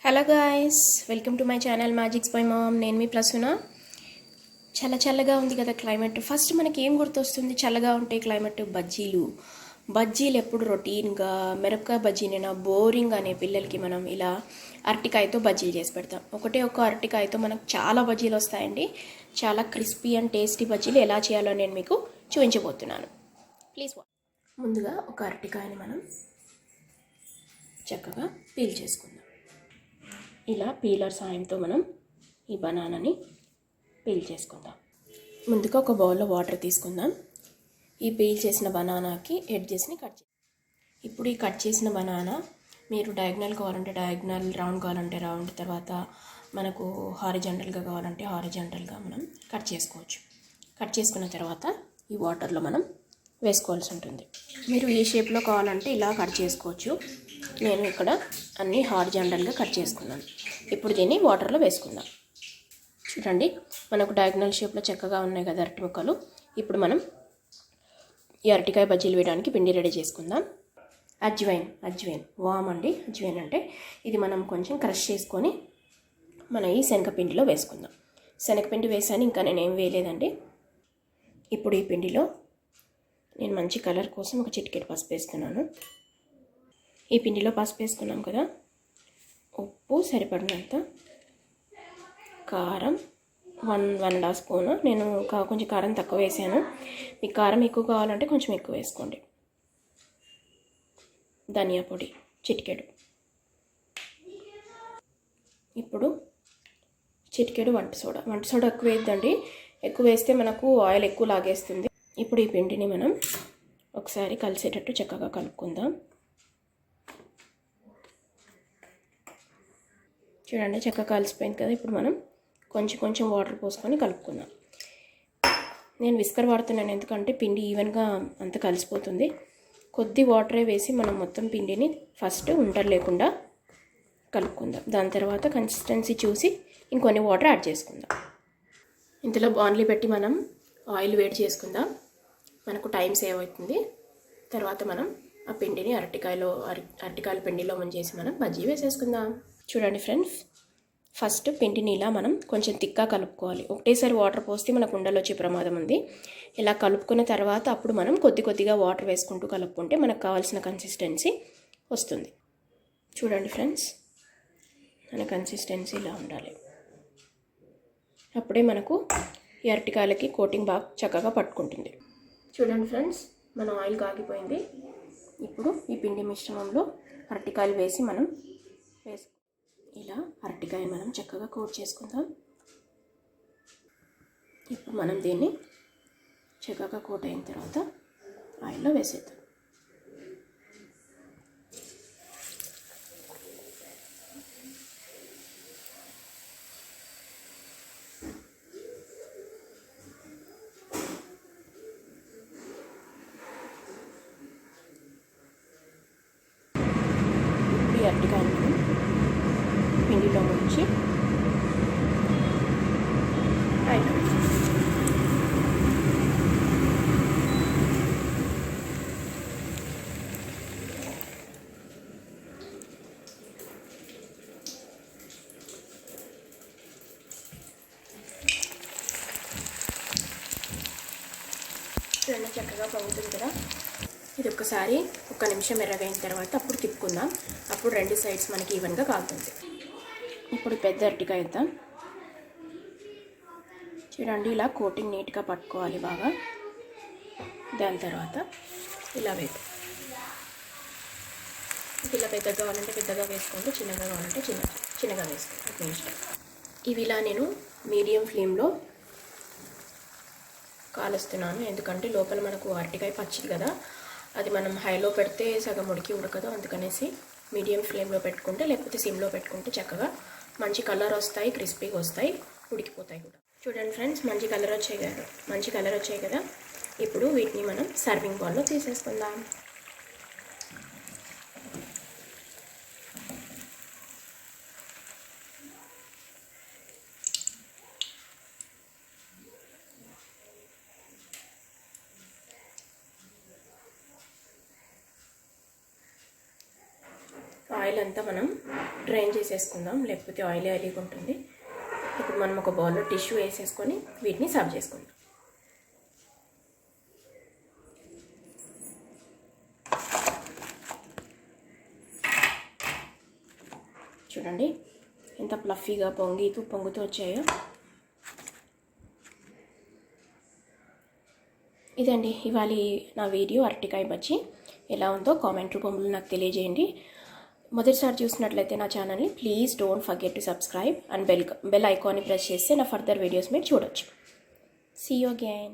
Hello guys, welcome to my channel magics by mom. నేను మీ ప్రసూన. చల్లగా ఉంది కదా క్లైమేట్. ఫస్ట్ మనకి ఏం గుర్తొస్తుంది? చల్లగా ఉంటే క్లైమేట్ బజ్జీలు ఎప్పుడు రొటీన్గా మిరపకాయ బజ్జీనేనా బోరింగ్ అనే పిల్లలకి మనం ఇలా అరటికాయతో బజ్జీలు చేసి పెడతాం. ఒక అరటికాయతో మనకు చాలా బజ్జీలు వస్తాయండి. చాలా క్రిస్పీ అండ్ టేస్టీ బజ్జీలు ఎలా చేయాలో నేను మీకు చూపించబోతున్నాను. ప్లీజ్ ముందుగా ఒక అరటికాయని మనం చక్కగా పీల్ చేసుకుందాం. ఇలా పీలర్ సాయంతో మనం ఈ బనానాని పీల్ చేసుకుందాం. ముందుగా ఒక బౌల్లో వాటర్ తీసుకుందాం. ఈ పీల్ చేసిన బనానాకి ఎడ్జెస్ని కట్ చేద్దాం. ఇప్పుడు ఈ కట్ చేసిన బనానా మీరు డయాగ్నల్ కావాలంటే డయాగ్నల్, రౌండ్ కావాలంటే రౌండ్, తర్వాత మనకు హారిజంటల్గా కావాలంటే హారిజంటల్గా మనం కట్ చేసుకోవచ్చు. కట్ చేసుకున్న తర్వాత ఈ వాటర్లో మనం వేసుకోవాల్సి ఉంటుంది. మీరు ఈ షేప్లో కావాలంటే ఇలా కట్ చేసుకోవచ్చు. నేను ఇక్కడ అన్నీ హారిజాంటల్గా కట్ చేసుకున్నాను. ఇప్పుడు దీన్ని వాటర్లో వేసుకుందాం. చూడండి, మనకు డయాగ్నల్ షేప్లో చక్కగా ఉన్నాయి కదా అరటి ముక్కలు. ఇప్పుడు మనం ఈ అరటికాయ బజ్జీలు వేయడానికి పిండి రెడీ చేసుకుందాం. అజ్వైన్ వామ్ అండి. అజ్వైన్ అంటే ఇది మనం కొంచెం క్రష్ చేసుకొని మన ఈ శనగపిండిలో వేసుకుందాం. శనగపిండి వేసాను, ఇంకా నేనేం వేయలేదండి. ఇప్పుడు ఈ పిండిలో నేను మంచి కలర్ కోసం ఒక చిటికెడు పసుపు వేస్తున్నాను. ఈ పిండిలో పసుపు వేసుకున్నాం కదా, ఉప్పు సరిపడినంత, కారం 1.5 స్పూను. నేను కొంచెం కారం తక్కువ వేసాను. మీకు కారం ఎక్కువ కావాలంటే కొంచెం ఎక్కువ వేసుకోండి. ధనియా పొడి చిటికెడు. ఇప్పుడు చిటికెడు వంట సోడా ఎక్కువ వేద్దండి. ఎక్కువ వేస్తే మనకు ఆయిల్ ఎక్కువ లాగేస్తుంది. ఇప్పుడు ఈ పిండిని మనం ఒకసారి కలిసేటట్టు చక్కగా కలుపుకుందాం. చూడండి, చక్కగా కలిసిపోయింది కదా. ఇప్పుడు మనం కొంచెం వాటర్ పోసుకొని కలుపుకుందాం. నేను విస్కర్ వాడుతున్నాను, ఎందుకంటే పిండి ఈవెన్గా అంత కలిసిపోతుంది. కొద్ది వాటరే వేసి మనం మొత్తం పిండిని ఫస్ట్ ఉండలు లేకుండా కలుపుకుందాం. దాని తర్వాత కన్సిస్టెన్సీ చూసి ఇంకొన్ని వాటర్ యాడ్ చేసుకుందాం. ఇందులో బాండ్లీ పెట్టి మనం ఆయిల్ వేడి చేసుకుందాం. మనకు టైం సేవ్ అవుతుంది. తర్వాత మనం ఆ పిండిని అరటికాయల పిండిలో ముంచేసి మనం బజ్జీ వేసేసుకుందాం. చూడండి ఫ్రెండ్స్, ఫస్ట్ పిండిని ఇలా మనం కొంచెం తిక్కా కలుపుకోవాలి. ఒకటేసారి వాటర్ పోస్తే మనకు ఉండలు వచ్చే ప్రమాదం ఉంది. ఇలా కలుపుకున్న తర్వాత అప్పుడు మనం కొద్దిగా వాటర్ వేసుకుంటూ కలుపుకుంటే మనకు కావాల్సిన కన్సిస్టెన్సీ వస్తుంది. చూడండి ఫ్రెండ్స్, మన కన్సిస్టెన్సీ ఇలా ఉండాలి. అప్పుడే మనకు ఈ అరటికాయలకి కోటింగ్ బాగా చక్కగా పట్టుకుంటుంది. చూడండి ఫ్రెండ్స్, మన ఆయిల్ కాగిపోయింది. ఇప్పుడు ఈ పిండి మిశ్రమంలో అరటికాయలు వేసి మనం ఇలా అరటికాయ మనం చక్కగా కోట్ చేసుకుందాం. ఇప్పుడు మనం దీన్ని చక్కగా కోట్ అయిన తర్వాత ఆయిల్లో వేసేద్దాం. ఈ అరటికాయని మనం పిండిలో ముంచి చూడండి, చక్కగా పొంగుతుంది కదా. ఇది ఒక్కసారి 1 నిమిషం ఎర్రగైన తర్వాత అప్పుడు తిప్పుకుందాం. అప్పుడు 2 సైడ్స్ మనకి ఈవెన్గా కాలుతుంది. ఇప్పుడు పెద్ద అరటికాయ వేద్దాం. చూడండి, ఇలా కోటింగ్ నీట్గా పట్టుకోవాలి బాగా. దాని తర్వాత ఇలా వేద్దాం. ఇలా పెద్దగా కావాలంటే పెద్దగా వేసుకోండి, చిన్నగా కావాలంటే చిన్నగా వేసుకోండి. ఇవి ఇలా నేను మీడియం ఫ్లేమ్లో కాలుస్తున్నాను, ఎందుకంటే లోపల మనకు అరటికాయ పచ్చిది కదా, అది మనం హైలో పెడితే సగం ఉడికి ఉడకదు. అందుకనేసి మీడియం ఫ్లేమ్లో పెట్టుకుంటే, లేకపోతే సిమ్లో పెట్టుకుంటే చక్కగా మంచి కలర్ వస్తాయి, క్రిస్పీగా వస్తాయి, ఉడికిపోతాయి కూడా. చూడండి ఫ్రెండ్స్, మంచి కలర్ వచ్చాయి కదా. ఇప్పుడు వీటిని మనం సర్వింగ్ బౌల్లో తీసేసుకుందాం. ఆయిల్ అంతా మనం డ్రైన్ చేసేసుకుందాం, లేకపోతే ఆయిల్ ఆయిల్గా ఉంటుంది. ఇప్పుడు మనం ఒక బౌల్లో టిష్యూ వేసేసుకొని వీటిని సర్వ్ చేసుకుందాం. చూడండి ఎంత ప్లఫీగా పొంగుతూ వచ్చాయో. ఇదండి ఇవాళ నా వీడియో అరటికాయ బజ్జీ. ఎలా ఉందో కామెంట్ రూపంలో నాకు తెలియజేయండి. మొదటిసారి చూసినట్లయితే నా ఛానల్ని please don't forget to subscribe and bell ఐకాన్ని ప్రెస్ చేస్తే నా ఫర్దర్ వీడియోస్ మీరు చూడొచ్చు. See you again.